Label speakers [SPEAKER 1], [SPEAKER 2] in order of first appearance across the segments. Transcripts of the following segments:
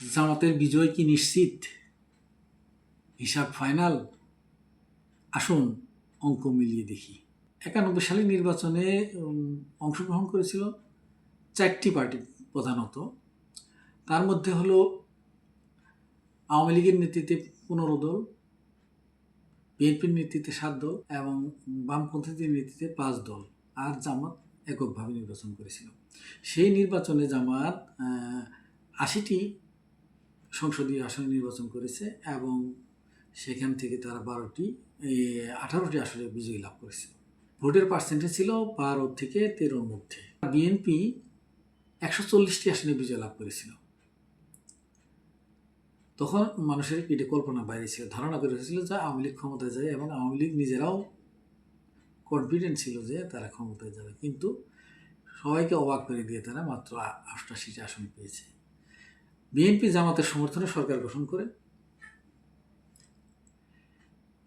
[SPEAKER 1] জামাতের বিজয় কি নিশ্চিত? হিসাব ফাইনাল? আসুন অঙ্ক মিলিয়ে দেখি। 91 সালের নির্বাচনে অংশগ্রহণ করেছিল 4টি পার্টি প্রধানত। তার মধ্যে হলো আওয়ামী লীগের নেতৃত্বে 15 দল, বিএনপির নেতৃত্বে 7 দল এবং বামপন্থীদের নেতৃত্বে 5 দল, আর জামাত এককভাবে নির্বাচন করেছিল। সেই নির্বাচনে জামাত 80টি সংসদীয় আসনে নির্বাচন করেছে এবং সেখান থেকে তারা 18টি আসনে বিজয়ী লাভ করেছিল। ভোটের পার্সেন্টেজ ছিল 12 থেকে 13-র মধ্যে। বিএনপি 140টি আসনে বিজয় লাভ করেছিল। তখন মানুষের পিঠে কল্পনা বাইরে ছিল, ধারণা করে হয়েছিল যে আওয়ামী লীগ ক্ষমতায় যায় এবং আওয়ামী লীগ নিজেরাও কনফিডেন্ট ছিল যে তারা ক্ষমতায় যাবে, কিন্তু সবাইকে অবাক করে দিয়ে তারা মাত্র 88টি আসন পেয়েছে। বিএনপি জামাতের সমর্থনে সরকার গঠন করে।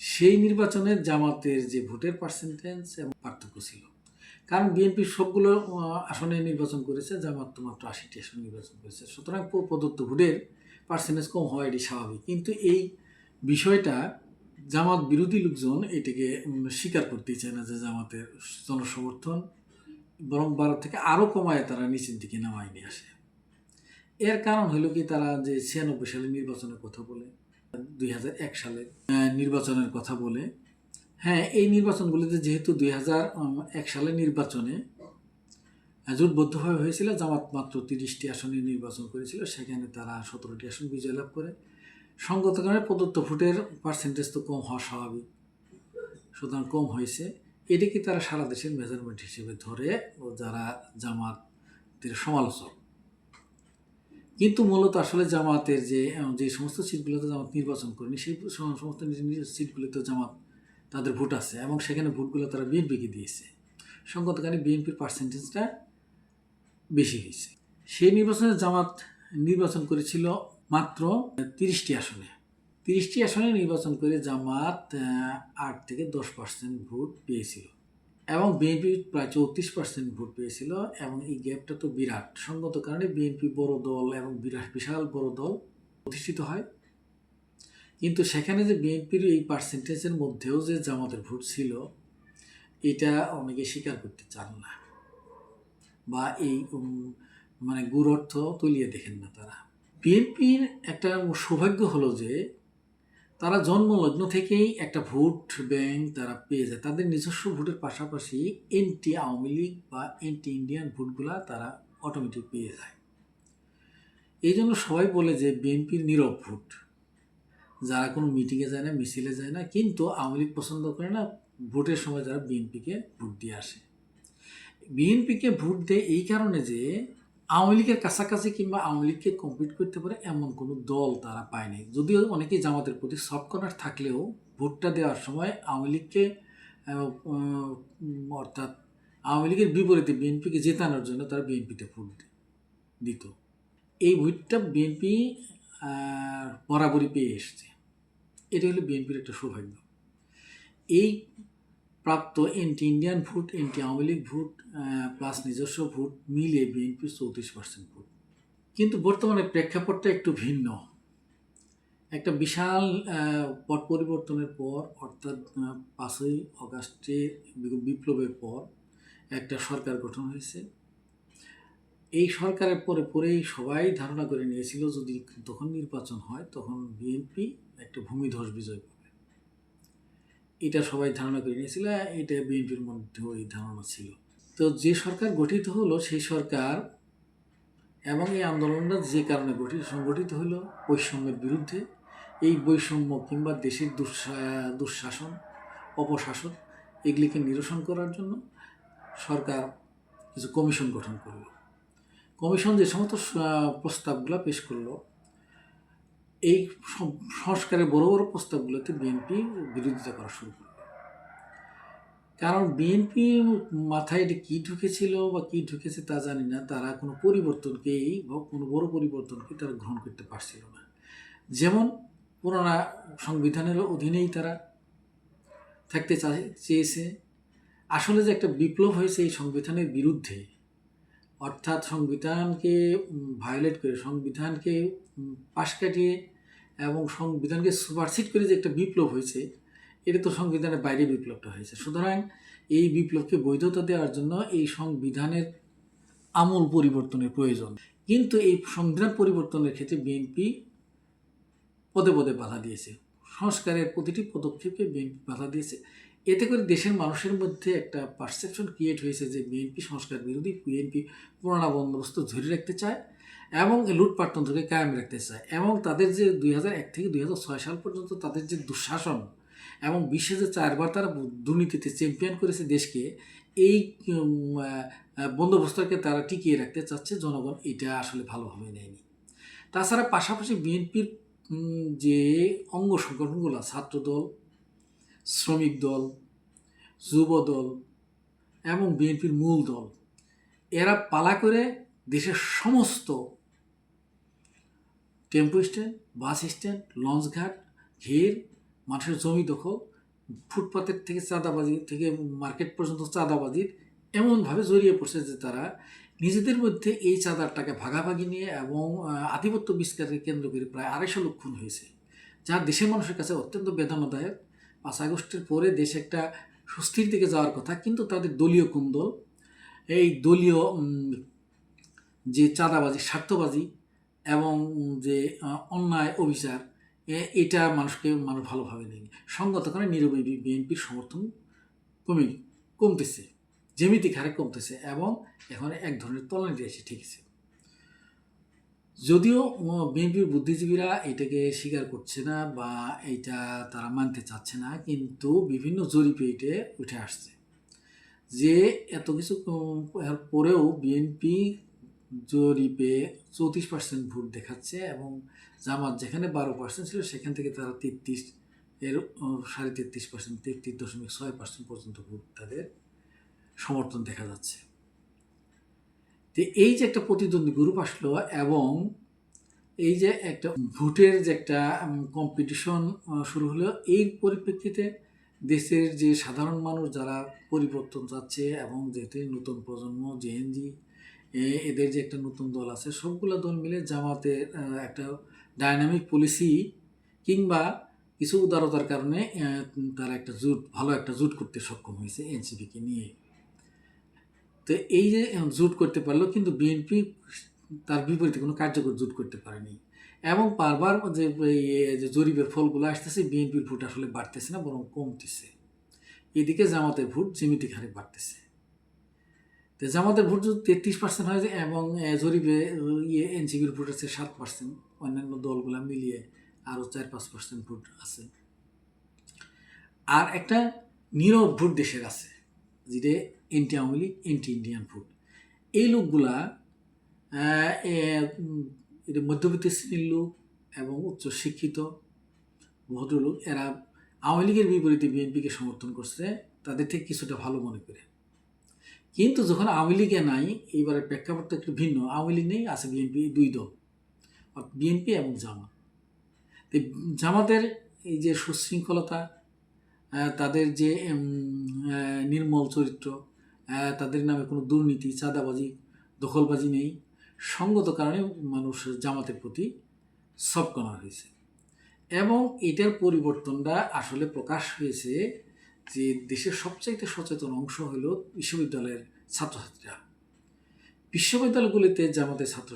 [SPEAKER 1] সেই নির্বাচনে জামাতের যে ভোটের পার্সেন্টেজ এবং পার্থক্য ছিল, কারণ বিএনপি সবগুলো আসনে নির্বাচন করেছে, জামাত তো মাত্র 80টি আসনে নির্বাচন করেছে। সুতরাং প্রদত্ত ভোটের পার্সেন্টেজ কম হওয়া এটি স্বাভাবিক, কিন্তু এই বিষয়টা জামাত বিরোধী লোকজন এটিকে স্বীকার করতেই চায় না যে জামাতের জনসমর্থন বরং 12 থেকে আরও কমায় তারা নিচের দিকে নামায় নিয়ে আসে। এর কারণ হলো কি, তারা যে 96 সালের নির্বাচনের কথা বলে, 2001 সালের নির্বাচনের কথা বলে। হ্যাঁ, এই নির্বাচনগুলিতে যেহেতু 2001 সালের নির্বাচনে জোটবদ্ধভাবে হয়েছিল, জামাত মাত্র 30টি আসনে নির্বাচন করেছিল, সেখানে তারা 17টি আসন বিজয় লাভ করে। সঙ্গত কারণে প্রদত্ত ভোটের পার্সেন্টেজ তো কম হওয়া স্বাভাবিক, সুতরাং কম হয়েছে। এটিকে তারা সারা দেশের মেজারমেন্ট হিসেবে ধরে ও যারা জামাতের সমালোচক। কিন্তু মূলত আসলে জামাতের যে সমস্ত সিটগুলোতে জামাত নির্বাচন করেনি, সেই সমস্ত সিটগুলোতে জামাত তাদের ভোট আছে এবং সেখানে ভোটগুলো তারা বিএনপিকে দিয়েছে। সঙ্গত কারণে বিএনপির পার্সেন্টেজটা বেশি হয়েছে। সেই নির্বাচনে জামাত নির্বাচন করেছিল মাত্র 30টি আসনে। 30টি আসনে নির্বাচন করে জামাত 8 থেকে 10% ভোট পেয়েছিল এবং বিএনপি প্রায় 34% ভোট পেয়েছিল, এবং এই গ্যাপটা তো বিরাট। সঙ্গত কারণে বিএনপি বড় দল এবং বিশাল বড় দল প্রতিষ্ঠিত হয়, কিন্তু সেখানে যে বিএনপির এই পার্সেন্টেজের মধ্যেও যে জামাতের ভোট ছিল, এটা অনেকে স্বীকার করতে চান না বা এই মানে গুড় অর্থ তলিয়ে দেখেন না তারা। বিএনপির একটা সৌভাগ্য হলো যে তারা জন্মলগ্ন থেকেই একটা ভোট ব্যাংক তারা পেয়ে যায়। তাদের নিজস্ব ভোটের পাশাপাশি এন্টি আওয়ামী লীগ বা এন্টি ইন্ডিয়ান ভোটগুলা তারা অটোমেটিক পেয়ে যায়। এই জন্য সবাই বলে যে বিএনপির নীরব ভোট, যারা কোনো মিটিংয়ে যায় না, মিছিলে যায় না, কিন্তু আওয়ামী লীগ পছন্দ করে না, ভোটের সময় যারা বিএনপিকে ভোট দিয়ে আসে। বিএনপিকে ভোট দেয় এই কারণে যে আওয়ামী লীগের কাছাকাছি কিংবা আওয়ামী লীগকে কম্পিট করতে পারে এমন কোনো দল তারা পায়নি। যদিও অনেকেই জামাতের প্রতি সফট কর্নার থাকলেও ভোটটা দেওয়ার সময় আওয়ামী লীগকে অর্থাৎ আওয়ামী লীগের বিপরীতে বিএনপিকে জেতানোর জন্য তারা বিএনপিতে ভোট দিত। এই ভোটটা বিএনপি বরাবরই পেয়ে এসছে। এটা হলো বিএনপির একটা সৌভাগ্য। এই প্রাপ্ত anti Indian vote, anti Awami League vote plus নিজস্ব ভোট মিলিয়ে বিএনপির 34% ভোট। কিন্তু বর্তমানে প্রেক্ষাপটটা একটু ভিন্ন। একটা বিশাল পট পরিবর্তনের পর, অর্থাৎ 5ই আগস্টের বিপ্লবের পর একটা সরকার গঠন হয়েছে। এই সরকারের পরেই সবাই ধারণা করে নিয়েছিল যদি তখন নির্বাচন হয় তখন বিএনপি একটা ভূমিধস বিজয় পাবে। এটা সবাই ধারণা করে নিয়েছিল, এটা বিএনপির মধ্যেও এই ধারণা ছিল। তো যে সরকার গঠিত হলো সেই সরকার এবং এই আন্দোলনটা যে কারণে সংগঠিত হলো বৈষম্যের বিরুদ্ধে। এই বৈষম্য কিংবা দেশের দুঃশাসন, অপশাসন এগুলিকে নিরসন করার জন্য সরকার কিছু কমিশন গঠন করলো। কমিশন যে সমস্ত প্রস্তাবগুলো পেশ করলো, এই সংস্কারের বড় বড় প্রস্তাবগুলোতে বিএনপি বিরোধিতা করা শুরু করলো। কারণ বিএনপি মাথায় এটা কী ঢুকেছিল বা কী ঢুকেছে তা জানি না, তারা কোনো পরিবর্তনকেই বা কোনো বড় পরিবর্তনকে তারা গ্রহণ করতে পারছিল না। যেমন পুরোনো সংবিধানের অধীনেই তারা থাকতে চেয়েছে। আসলে যে একটা বিপ্লব হয়েছে এই সংবিধানের বিরুদ্ধে, অর্থাৎ সংবিধানকে ভায়োলেট করে, সংবিধানকে পাশ কাটিয়ে এবং সংবিধানকে সুপারসিড করে যে একটা বিপ্লব হয়েছে, এটা তো সংবিধানের বাইরে বিপ্লবটা হয়েছে। সুতরাং এই বিপ্লবকে বৈধতা দেওয়ার জন্য এই সংবিধানের আমূল পরিবর্তনের প্রয়োজন। কিন্তু এই সংবিধান পরিবর্তনের ক্ষেত্রে বিএনপি পদে পদে বাধা দিয়েছে, সংস্কারের প্রতিটি পদক্ষেপে বিএনপি বাধা দিয়েছে। এতে করে দেশের মানুষের মধ্যে একটা পারসেপশন ক্রিয়েট হয়েছে যে বিএনপি সংস্কার বিরোধী, বিএনপি পুরানা বন্দোবস্ত ধরে রাখতে চায় এবং লুটপাটতন্ত্রকে কায়েম রাখতে চায়। এবং তাদের যে 2001 থেকে 2006 সাল পর্যন্ত তাদের যে দুঃশাসন এবং বিশ্বে যে 4বার তারা দুর্নীতিতে চ্যাম্পিয়ন করেছে দেশকে, এই বন্দোবস্তকে তারা টিকিয়ে রাখতে চাচ্ছে। জনগণ এটা আসলে ভালোভাবে নেয়নি। তাছাড়া পাশাপাশি বিএনপির যে অঙ্গ সংগঠনগুলো, ছাত্রদল, শ্রমিক দল, যুব দল এবং বিএনপির মূল দল, এরা পালা করে দেশের সমস্ত টেম্পো স্ট্যান্ড, বাস স্ট্যান্ড, লঞ্চঘাট, ঘের, মানুষের জমি দখল, ফুটপাতের থেকে চাঁদাবাজি থেকে মার্কেট পর্যন্ত চাঁদাবাজির এমনভাবে জড়িয়ে পড়ছে যে তারা নিজেদের মধ্যে এই চাঁদার টাকা ভাগাভাগি নিয়ে এবং আধিপত্য বিস্তারকে কেন্দ্র করে প্রায় 250 লোক খুন হয়েছে, যা দেশের মানুষের কাছে অত্যন্ত বেদনাদায়ক। 5 আগস্টের পরে দেশ একটা সুস্থির দিকে যাওয়ার কথা, কিন্তু তাদের দলীয় কুন্দল, এই দলীয় যে চাঁদাবাজি, স্বার্থবাজি এবং যে অন্যায় অবিচার, এটা মানুষ ভালোভাবে নেয়নি। সঙ্গত কারণে নীরবে বিএনপির সমর্থন কমতেছে, জ্যামিতিক হারে কমতেছে এবং এখন এক ধরনের তলানিতে এসে ঠেকেছে। যদিও বিএনপির বুদ্ধিজীবীরা এটাকে স্বীকার করছে না বা এটা তারা মানতে চাচ্ছে না, কিন্তু বিভিন্ন জরিপে এটা উঠে আসছে যে এত কিছু পরেও বিএনপি জরিপে 34% ভোট দেখাচ্ছে এবং জামাত যেখানে 12% ছিল সেখান থেকে তারা 33 এর 33.5%, 33.6% পর্যন্ত ভোট তাদের সমর্থন দেখা যাচ্ছে। তো এই যে একটা প্রতিদ্বন্দ্বী গ্রুপ আসলো এবং এই যে একটা ভোটের যে একটা কম্পিটিশন শুরু হলো, এই পরিপ্রেক্ষিতে দেশের যে সাধারণ মানুষ যারা পরিবর্তন চাচ্ছে এবং যেহেতু নতুন প্রজন্ম জেএনজি, এদের যে একটা নতুন দল আছে, সবগুলো দল মিলে জামাতের একটা ডায়নামিক পলিসি কিংবা কিছু উদারতার কারণে তারা একটা ভালো একটা জোট করতে সক্ষম হয়েছে এনসিপিকে নিয়ে। তো এই যে জোট করতে পারলো, কিন্তু বিএনপি তার বিপরীতে কোনো কার্যকর জোট করতে পারেনি এবং বারবার যে জরিপের ফলগুলো আসতেছে, বিএনপির ভোট আসলে বাড়তেছে না, বরং কমতেছে। এদিকে জামাতের ভোট জ্যামিতিক হারে বাড়তেছে। তো জামাতের ভোট যদি 33% হয় এবং জরিপে এনসিপির ভোট আছে 7%, অন্যান্য দলগুলা মিলিয়ে আরও 4-5% ভোট আছে। আর একটা নীরব ভোট দেশের আছে, যেটা anti Awami League, anti Indian vote. এই লোকগুলা এটা মধ্যবিত্ত শ্রেণীর লোক এবং উচ্চ শিক্ষিত ভদ্রলোক, এরা আওয়ামী লীগের বিপরীতে বিএনপিকে সমর্থন করছে তাদের থেকে কিছুটা ভালো মনে করে। কিন্তু যখন আওয়ামী লীগে নাই, এইবারের প্রেক্ষাপটটা একটু ভিন্ন। আওয়ামী লীগ নেই, আছে বিএনপি, দুই দল, বিএনপি এবং জামাত। তো জামাতের এই যে সুশৃঙ্খলতা, তাদের যে নির্মল চরিত্র, তাদের নামে কোনো দুর্নীতি, চাঁদাবাজি, দখলবাজি নেই, সঙ্গত কারণে মানুষ জামাতের প্রতি সবকণা হয়েছে। এবং এটার পরিবর্তনটা আসলে প্রকাশ হয়েছে যে দেশের সবচাইতে সচেতন অংশ হলো বিশ্ববিদ্যালয়ের ছাত্রছাত্রীরা। বিশ্ববিদ্যালয়গুলিতে জামাতের ছাত্র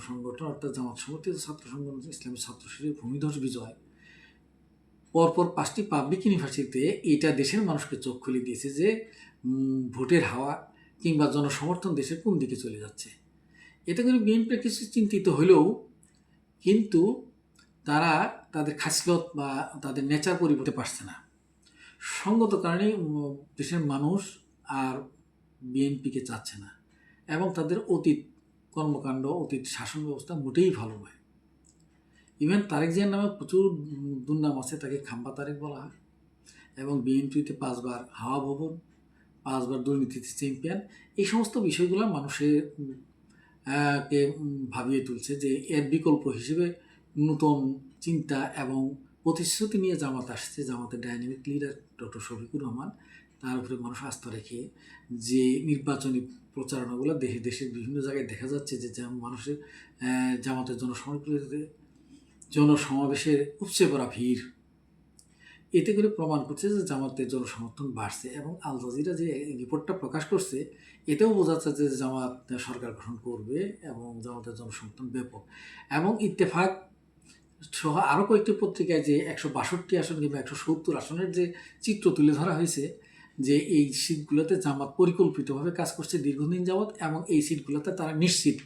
[SPEAKER 1] সংগঠন অর্থাৎ জামাত সমর্থিত ছাত্র সংগঠন ইসলামী ছাত্র শিবির, ভূমিধস বিজয়, পরপর 5টি পাবলিক ইউনিভার্সিটিতে এটা দেশের মানুষকে চোখ খুলে দিয়েছে যে ভোটের হাওয়া কিংবা জনসমর্থন দেশের কোন দিকে চলে যাচ্ছে। এতে করে বিএনপি কিছু চিন্তিত হলেও কিন্তু তারা তাদের খাসলত বা তাদের নেচার পরিবর্তন পারছে না। সঙ্গত কারণে দেশের মানুষ আর বিএনপিকে চাচ্ছে না এবং তাদের অতীত কর্মকাণ্ড, অতীত শাসন ব্যবস্থা মোটেই ভালো নয়। ইভেন তারেক জিয়ার নামে প্রচুর দুর্নাম আছে, তাকে খাম্বা তারেক বলা হয় এবং বিএনপিতে 5বার হাওয়া ভবন, 5বার দুর্নীতিতে চ্যাম্পিয়ন। এই সমস্ত বিষয়গুলো মানুষের কে ভাবিয়ে তুলছে যে এর বিকল্প হিসেবে নতুন চিন্তা এবং প্রতিশ্রুতি নিয়ে জামাত আসছে। জামাতের dynamic leader doctor Shafiqur Rahman, তার উপরে মানুষ আস্থা রেখে যে নির্বাচনী প্রচারণাগুলো দেশের বিভিন্ন জায়গায় দেখা যাচ্ছে যে মানুষের জামাতের জনসমর্থন জনসমাবেশের উপচে পড়া ভিড়, এতে করে প্রমাণ করছে যে জামাতের জনসমর্থন বাড়ছে। এবং আল জাজিরা যে রিপোর্টটা প্রকাশ করছে এতেও বোঝা যাচ্ছে যে জামাত সরকার গঠন করবে এবং জামাতের জনসমর্থন ব্যাপক। এবং ইত্তেফাক সহ আরও কয়েকটি পত্রিকায় যে 162 আসন কিংবা 170 আসনের যে চিত্র তুলে ধরা হয়েছে, যে এই সিটগুলোতে জামাত পরিকল্পিতভাবে কাজ করছে দীর্ঘদিন যাবৎ এবং এই সিটগুলোতে তারা নিশ্চিত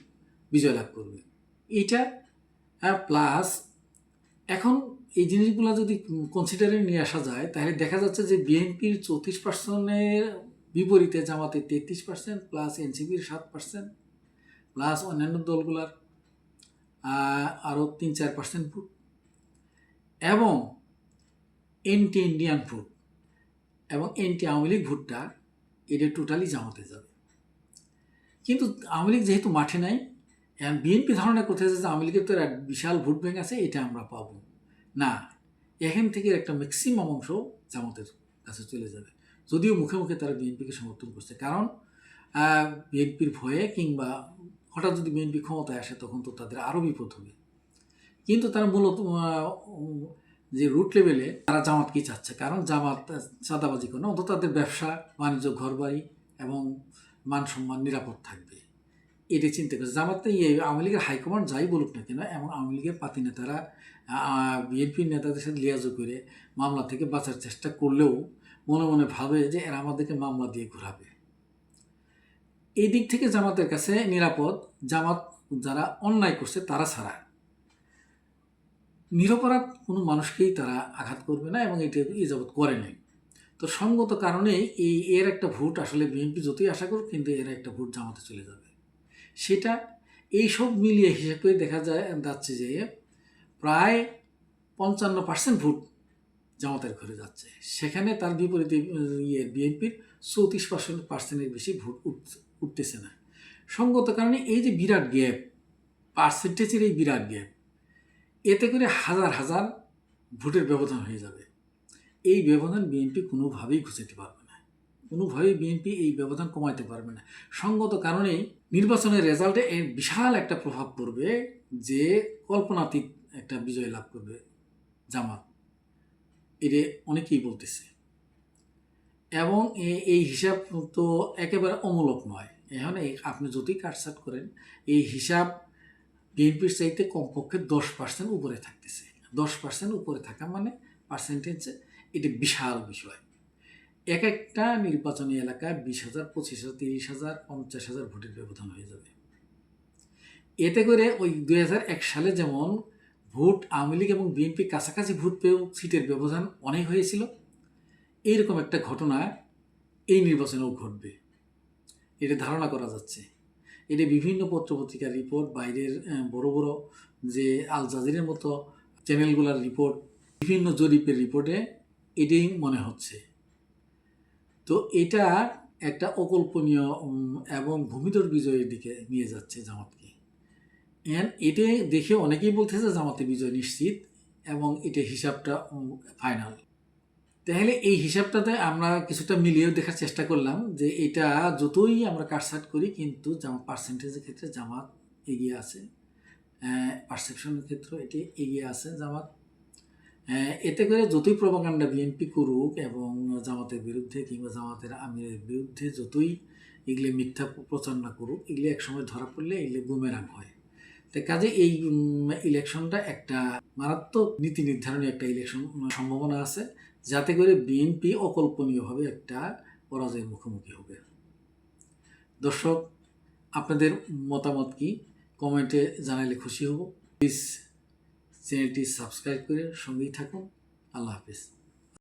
[SPEAKER 1] বিজয় লাভ করবে। এইটা প্লাস এখন এই জিনিসগুলো যদি কনসিডারে নিয়ে আসা যায় তাহলে দেখা যাচ্ছে যে বিএনপির 34% বিপরীতে জামাতের 33%, প্লাস এনসিপির 7%, প্লাস অন্যান্য দলগুলার আরও 3-4% ভোট, এবং এন্টি ইন্ডিয়ান ভোট এবং এন্টি আওয়ামী লীগ ভোটটা এটা টোটালি জামাতে যাবে। কিন্তু আওয়ামী লীগ যেহেতু মাঠে নাই, বিএনপি ধারণা করতেছে যে আওয়ামী লীগের তো একটা বিশাল ভোট ব্যাংক আছে, এটা আমরা পাবো না। এখান থেকে একটা ম্যাক্সিমাম অংশ জামাতের কাছে চলে যাবে, যদিও মুখে মুখে তারা বিএনপিকে সমর্থন করছে। কারণ বিএনপির ভয়ে কিংবা হঠাৎ যদি বিএনপি ক্ষমতায় আসে তখন তো তাদের আরও বিপদ হবে। কিন্তু তারা মূলত যে রুট লেভেলে তারা জামাতকে চাচ্ছে, কারণ জামাত চাঁদাবাজি করে না, অন্তত তাদের ব্যবসা বাণিজ্য ঘরবাড়ি এবং মান সম্মান নিরাপদ থাকবে, এটি চিন্তা করছে। জামাতে আওয়ামী লীগের হাইকমান্ড যাই বলুক না কেন, এবং আওয়ামী লীগের পাতি নেতারা বিএনপির নেতাদের সাথে লিয়াজো করে মামলা থেকে বাঁচার চেষ্টা করলেও মনে মনে ভাবে যে এরা আমাদেরকে মামলা দিয়ে ঘোরাবে। এই দিক থেকে জামাতের কাছে নিরাপদ, জামাত যারা অন্যায় করছে তারা ছাড়া নিরপরাধ কোনো মানুষকেই তারা আঘাত করবে না, এবং এটা এই যাবৎ করে নাই। তো সঙ্গত কারণেই এর একটা ভোট আসলে বিএনপি যতই আশা করুক, কিন্তু এর একটা ভোট জামাতে চলে যাবে। সেটা এইসব মিলিয়ে হিসাব করে দেখা যাচ্ছে যে প্রায় 55% ভোট জামাতের ঘরে যাচ্ছে। সেখানে তার বিপরীতে বিএনপির 34%-এর বেশি ভোট উঠতেছে না। সঙ্গত কারণে এই যে বিরাট গ্যাপ, পার্সেন্টেজের এই বিরাট গ্যাপ, এতে করে হাজার হাজার ভোটের ব্যবধান হয়ে যাবে। এই ব্যবধান বিএনপি কোনোভাবেই ঘুচাতে পারবে না, কোনোভাবেই বিএনপি এই ব্যবধান কমাইতে পারবে না। সঙ্গত কারণেই নির্বাচনের রেজাল্টে এর বিশাল একটা প্রভাব পড়বে, যে কল্পনাতীত একটা বিজয় লাভ করবে জামাত, এটা অনেকেই বলতেছে। এবং এই হিসাব তো একেবারে অমূলক নয়। এখন আপনি যতই কাটছাট করেন, এই হিসাব বিএনপির চাইতে কমপক্ষে 10% উপরে থাকতেছে। 10% উপরে থাকা মানে পার্সেন্টেজে এটা বিশাল বিষয়। এক একটা নির্বাচনী এলাকায় 20,000, 25,000, 30,000, 50,000 ভোটের ব্যবধান হয়ে যাবে। এতে করে ওই 2001 সালে যেমন ভোট আওয়ামী লীগ এবং বিএনপি কাছাকাছি ভোট পেয়েও সিটের ব্যবধান অনেক হয়েছিল, এইরকম একটা ঘটনা এই নির্বাচনেও ঘটবে, এটা ধারণা করা যাচ্ছে। এটা বিভিন্ন পত্রপত্রিকার রিপোর্ট, বাইরের বড় বড় যে আল জাজিরের মতো চ্যানেলগুলোর রিপোর্ট, বিভিন্ন জরিপের রিপোর্টে এটাই মনে হচ্ছে। তো এটা একটা অকল্পনীয় এবং ভূমিধর বিজয়ের দিকে নিয়ে যাচ্ছে জামাতকে। এটা দেখে অনেকেই বলতেছে জামাতে বিজয় নিশ্চিত, এবং এটা হিসাবটা ফাইনাল। তাহলে এই হিসাবটাতে আমরা কিছুটা মিলিয়েও দেখার চেষ্টা করলাম যে এটা যতই আমরা কাটছাট করি, কিন্তু পার্সেন্টেজের ক্ষেত্রে জামাত এগিয়ে আছে, পারসেপশনের ক্ষেত্রে এটি এগিয়ে আছে জামাত। এতে করে যতই প্রপাগান্ডা বিএনপি করুক এবং জামাতের বিরুদ্ধে কিংবা জামাতের আমিরের বিরুদ্ধে যতই এগুলো মিথ্যা প্রচারণা করুক, এগুলো একসময় ধরা পড়লে এগুলো বুমেরাং হয়। তাই কাজে এই ইলেকশনটা একটা মারাত্মক নীতি নির্ধারণী একটা ইলেকশন সম্ভাবনা আছে, যাতে করে বিএনপি অকল্পনীয়ভাবে একটা পরাজয়ের মুখোমুখি হবে। দর্শক, আপনাদের মতামত কি কমেন্টে জানালে খুশি হব। প্লিজ চ্যানেলটি সাবস্ক্রাইব করে সঙ্গেই থাকুন। আল্লাহ হাফিজ।